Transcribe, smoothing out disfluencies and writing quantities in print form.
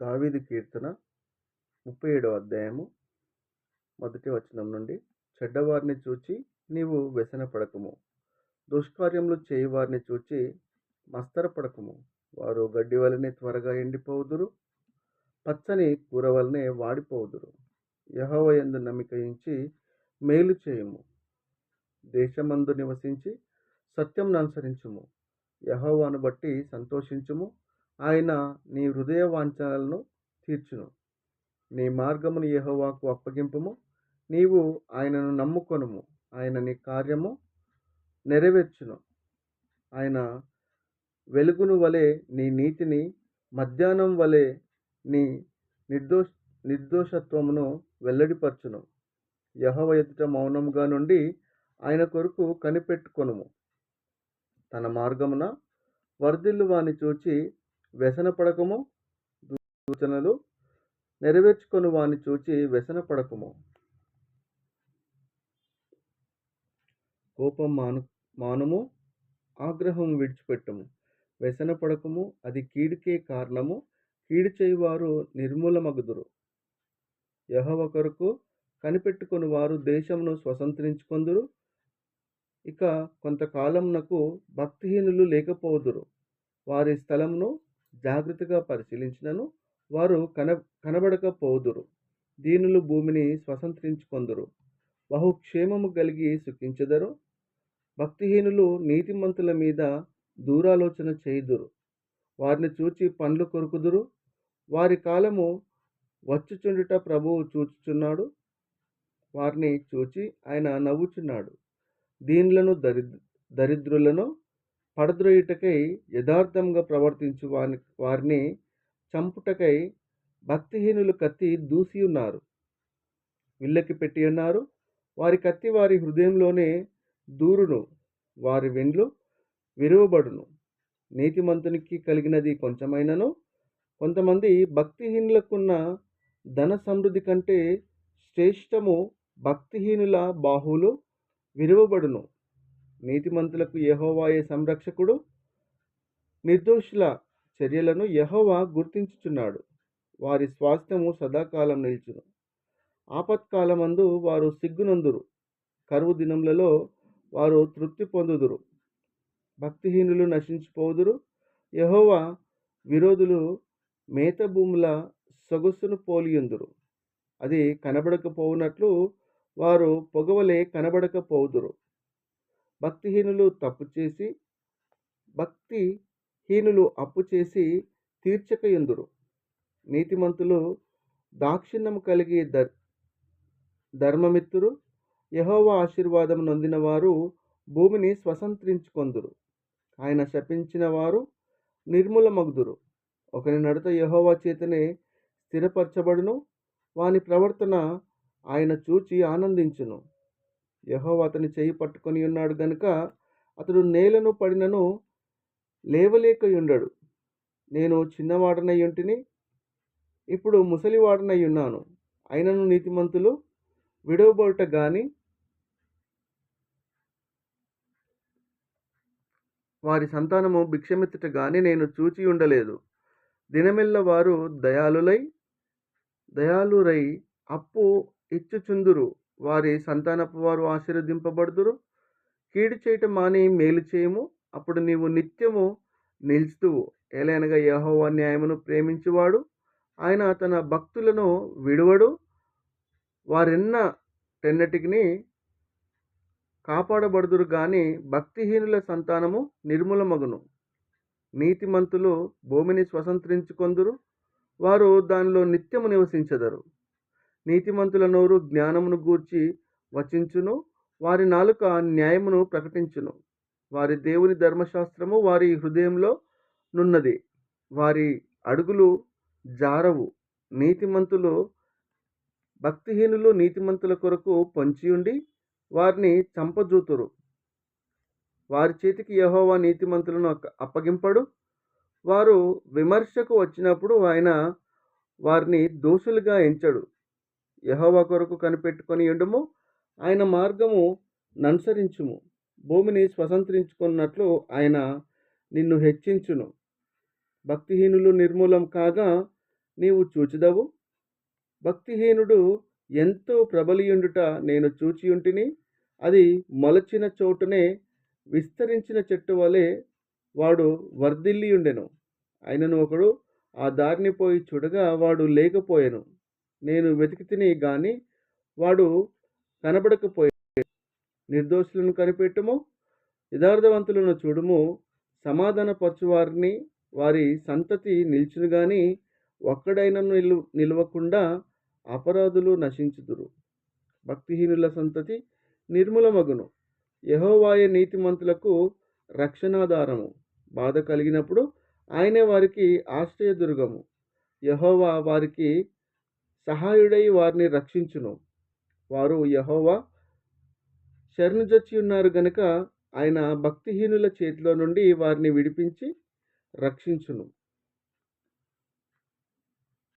దావీదు కీర్తన 37వ అధ్యాయము మొదటి వచనం నుండి. చెడ్డవారిని చూచి నీవు వ్యసనపడకుము, దుష్కార్యములు చేయువారిని చూచి మస్తరపడకుము. వారు గడ్డి వలె త్వరగా ఎండిపోవుదురు, పచ్చని కూర వలె వాడిపోవుదురు. యెహోవా యందు నమ్మిక ఉంచి మేలు చేయుము, దేశమందు నివసించి సత్యమును అనుసరించుము. యెహోవాను బట్టి సంతోషించుము, ఆయన నీ హృదయ వాంఛనలను తీర్చును. నీ మార్గమును యెహోవాకు అప్పగింపుము, నీవు ఆయనను నమ్ముకొనుము. ఆయన నీ కార్యము నెరవేర్చును. ఆయన వెలుగును వలె నీ నీతిని, మధ్యాహ్నం వలె నీ నిర్దోషత్వమును వెల్లడిపరచును. యెహోవా ఎదుట మౌనముగా నుండి ఆయన కొరకు కనిపెట్టుకొనుము. తన మార్గమున వర్ధిల్లు వాని చూచి వ్యసనపడకము, సూచనలు నెరవేర్చుకొని వాని చూచి వ్యసనపడకము. కోపం మానుము, ఆగ్రహం విడిచిపెట్టుము. వ్యసనపడకము, అది కీడుకే కారణము. కీడు చేయువారు నిర్మూలమగుదురు. యెహోవా కొరకు కనిపెట్టుకొని వారు దేశమును స్వతంత్రించుకొందురు. ఇక కొంతకాలమునకు భక్తిహీనులు లేకపోదురు. వారి స్థలమును జాగ్రత్తగా పరిశీలించినను వారు కనబడకపోదురు. దీనులు భూమిని స్వతంత్రించుకొందురు, బహుక్షేమము కలిగి సుఖించెదరు. భక్తిహీనులు నీతిమంతుల మీద దూరాలోచన చేయుదురు. వారిని చూచి పండ్లు కొరుకుదురు. వారి కాలము వచ్చుచుండుట ప్రభువు చూచుచున్నాడు. వారిని చూచి ఆయన నవ్వుచున్నాడు. దీనులను దరిద్రులను పడద్రోయుటకై యథార్థంగా ప్రవర్తించు వారిని చంపుటకై భక్తిహీనులు కత్తి దూసి ఉన్నారు, విల్లకి పెట్టి ఉన్నారు. వారి కత్తి వారి హృదయంలోనే దూరును, వారి వెండ్లు విరువబడును. నీతిమంతునికి కలిగినది కొంచెమైనను, కొంతమంది భక్తిహీనులకున్న ధన సమృద్ధి కంటే శ్రేష్టము. భక్తిహీనుల బాహువులు విరువబడును. నీతిమంతులకు యెహోవాయే సంరక్షకుడు. నిర్దోషుల చర్యలను యెహోవా గుర్తించుచున్నాడు. వారి స్వాస్థ్యము సదాకాలం నిలిచును. ఆపత్కాలమందు వారు సిగ్గునందురు, కరువు దినములలో వారు తృప్తి పొందుదురు. భక్తిహీనులు నశించిపోదురు. యెహోవా విరోధులు మేత భూముల సొగసును పోలియుందురు. అది కనబడకపోవునట్లు వారు పొగవలే కనబడకపోదురు. భక్తిహీనులు అప్పు చేసి తీర్చకయుందురు. నీతిమంతులు దాక్షిణ్యము కలిగి ధర్మమిత్తురు. యెహోవా ఆశీర్వాదం నొందిన వారు భూమిని స్వతంత్రించుకొందురు. ఆయన శపించిన వారు నిర్మూలమగుదురు. ఒకని నడత యెహోవా చేతనే స్థిరపరచబడును. వాని ప్రవర్తన ఆయన చూచి ఆనందించును. యెహోవా అతని చెయ్యి పట్టుకొని ఉన్నాడు గనుక అతడు నేలను పడినను లేవలేకయుండడు. నేను చిన్నవాడనయ్యుంటిని, ఇప్పుడు ముసలివాడనయ్యున్నాను. అయినను నీతిమంతులు విడువబడుట గాని వారి సంతానము భిక్షమెత్తుట గాని నేను చూచి ఉండలేదు. దినమెల్ల వారు దయాళురై అప్పు ఇచ్చుచుందురు. వారి సంతానపు వారు ఆశీర్వదింపబడుదురు. కీడు చేయటం మాని మేలు చేయము, అప్పుడు నీవు నిత్యము నిలుస్తువు. ఏలైనగా యెహోవా న్యాయమును ప్రేమించువాడు. ఆయన తన భక్తులను విడువడు. వారెన్నటెన్నటికి కాపాడబడుదురు గాని భక్తిహీనుల సంతానము నిర్మూలమగును. నీతిమంతులు భూమిని స్వతంత్రించుకొందురు, వారు దానిలో నిత్యము నివసించెదరు. నీతిమంతుల నోరు జ్ఞానమును గూర్చి వచించును, వారి నాలుక న్యాయమును ప్రకటించును. వారి దేవుని ధర్మశాస్త్రము వారి హృదయంలో నున్నది, వారి అడుగులు జారవు. భక్తిహీనులు నీతిమంతుల కొరకు పొంచియుండి వారిని చంపజూతురు. వారి చేతికి యెహోవా నీతిమంతులను అప్పగింపడు. వారు విమర్శకు వచ్చినప్పుడు ఆయన వారిని దోషులుగా ఎంచడు. యెహోవా కొరకు కనిపెట్టుకొని ఉండుము, ఆయన మార్గము ననుసరించుము. భూమిని స్వతంత్రించుకున్నట్లు ఆయన నిన్ను హెచ్చించును. భక్తిహీనులు నిర్మూలం కాగా నీవు చూచెదవు. భక్తిహీనుడు ఎంతో ప్రబలియుండుట నేను చూచియుంటిని. అది మొలచిన చోటునే విస్తరించిన చెట్టు వలె వాడు వర్ధిల్లియుండెను. అయినను ఒకడు ఆ దారిని పోయి చూడగా వాడు లేకపోయెను. నేను వెతికితిని గాని వాడు కనబడకపోయెను. నిర్దోషులను కనిపెట్టుము, యథార్థవంతులను చూడుము. సమాధానపరచువారిని వారి సంతతి నిలిచును గాని ఒక్కడైనను నిలవకుండా అపరాధులు నశించుదురు. భక్తిహీనుల సంతతి నిర్మూలమగును. యెహోవాయే నీతిమంతులకు రక్షణాధారము. బాధ కలిగినప్పుడు ఆయనే వారికి ఆశ్రయదుర్గము. యెహోవా వారికి సహాయుడై వారిని రక్షించును. వారు యెహోవా శరణుజొచ్చి ఉన్నారు గనుక ఆయన భక్తిహీనుల చేతిలో నుండి వారిని విడిపించి రక్షించును.